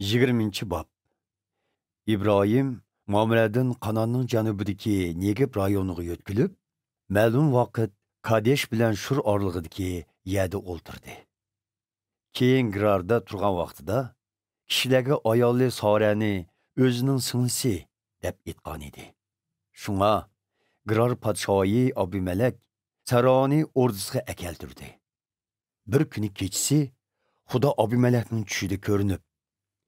20 bob. İbrahim Mamredin Kananning janubidagi Negib rayoniga yo'tkilib, ma'lum vaqt Kadesh bilan Shur orlig'idagi yerda o'ltirdi. Keyin Girarda turgan vaqtida kishilarga ayoli Sorani o'zining singlisi deb aytgan edi. Shunga Girar podshoyi Abimelek Saroni ordisiga akeltirdi. Bir kuni kechisi Xudo Abimelekning tushida ko'rinib,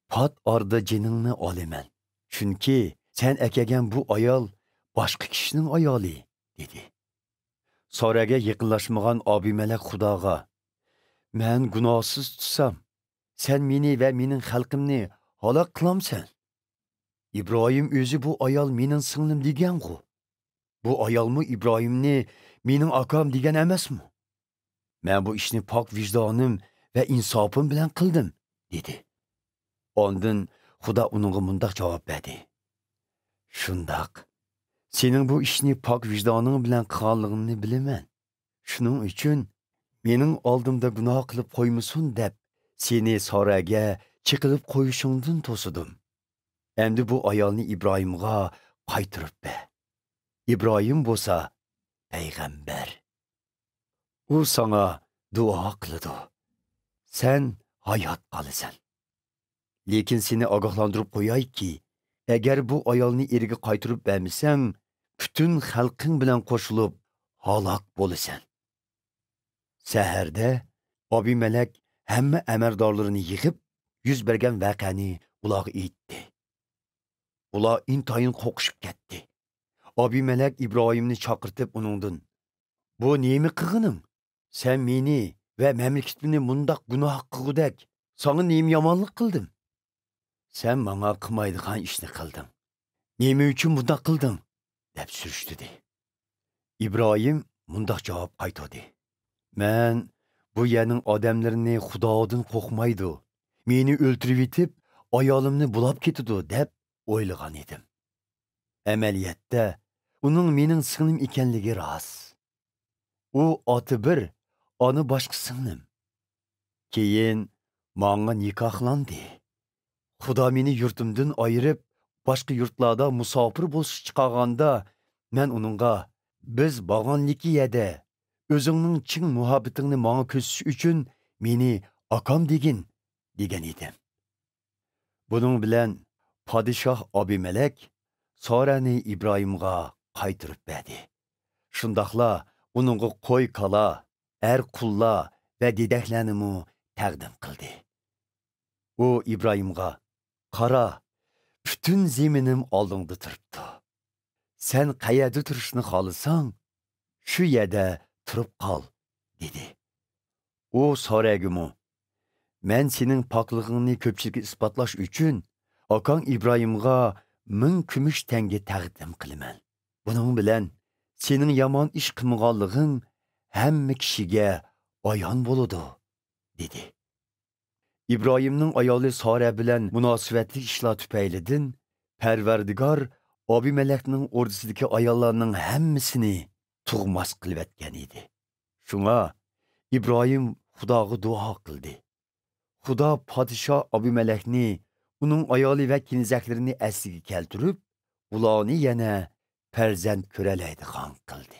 "Pat orda jiningni olaman. Chunki sen akagan bu ayol boshqa kishining ayoli", dedi. Soraga yaqinlashmagan Abimelek Xudoga, "Men gunohsiz tutsam, sen meni va mening xalqimni halok qilamsan. İbrahim o'zi bu ayol mening singlim degan-ku. Bu ayolmi İbrahimni mening akam degan emasmi? Men bu ishni pok vijdonim va insofim bilan qildim", dedi. Ondan Xudo uningga mundaq javob berdi: "Shundaq. Sening bu ishni pok vijdoning bilan qilganligingni bilaman. Shuning uchun mening oldimda gunoh qilib qo'ymasin deb seni Soraga chiqilib qo'yishingdan to'sidim. Endi bu ayolni İbrahimga qaytirib ber. İbrahim bo'lsa payg'ambar. U sana duo qiladi. Sen hayot qolasan. Lekin seni ogohlantirib qo'yayki, agar bu ayolni eriga qaytirib bermasang, butun xalqing bilan qo'shilib halok bo'lasan." Saharda Abimelek hamma amaldorlarini yig'ib, yuz bergan voqeani ularga aytdi. Ular intayin qo'qishib ketdi. Abimelek İbrahimni chaqirtib uningdan, "Bu nima qilganing? Sen meni va mamlakatimni mundaq gunoh qilgudak, sana nima yomonlik qildim? Sen menga qilmaydigan ishni qilding. Nima uchun bundaq qilding?" deb surishdi. İbrahim mundaq javob qaytardi: "Men bu yerning odamlarini Xudodan qo'rqmaydi, meni o'ltirib yetib, ayolimni bulab ketidi deb o'ylagan edim. Amaliyotda uning mening singlim ekanligi rost. U oti bir, ona boshqa singlim. Keyin menga nikohlandi. Xudo meni yurtimdan ayirib, boshqa yurtlarda musofir bo'lish chiqarganda, men uningga biz borganligi yerda o'zingning chin muhabbatingni menga ko'rsatish uchun meni akam degan edim." Buning bilan podshoh Abimelek Sorani İbrahimga qaytirib berdi. Shundaqla uningga qo'y kala, qullar va dedaklarni taqdim qildi. U İbrahimga, "Qara, butun zeminim oldingda turibdi. Sen qayerda turishni xohlasang, shu yerda turib qol", dedi. U Soraga, "Men sening pokligingni ko'pchilikka isbotlash uchun akang İbrahimga 1000 kumush tanga taqdim qilaman. Buning bilan sening yomon ish qilmaganliging hamma kishiga ayon bo'ladi", dedi. İbrahimning ayoli Sora bilan munosabatli ishlar tufaylidan Parvardigor Abimelekning ordisidagi ayollarning hammasini tug'mas qilib etgan edi. Shunga İbrahim Xudoga duo qildi. Xudo podshoh Abimelekni, uning ayoli va kenizaklarini asliga keltirib, ularni yana farzand ko'ralaydigan qildi.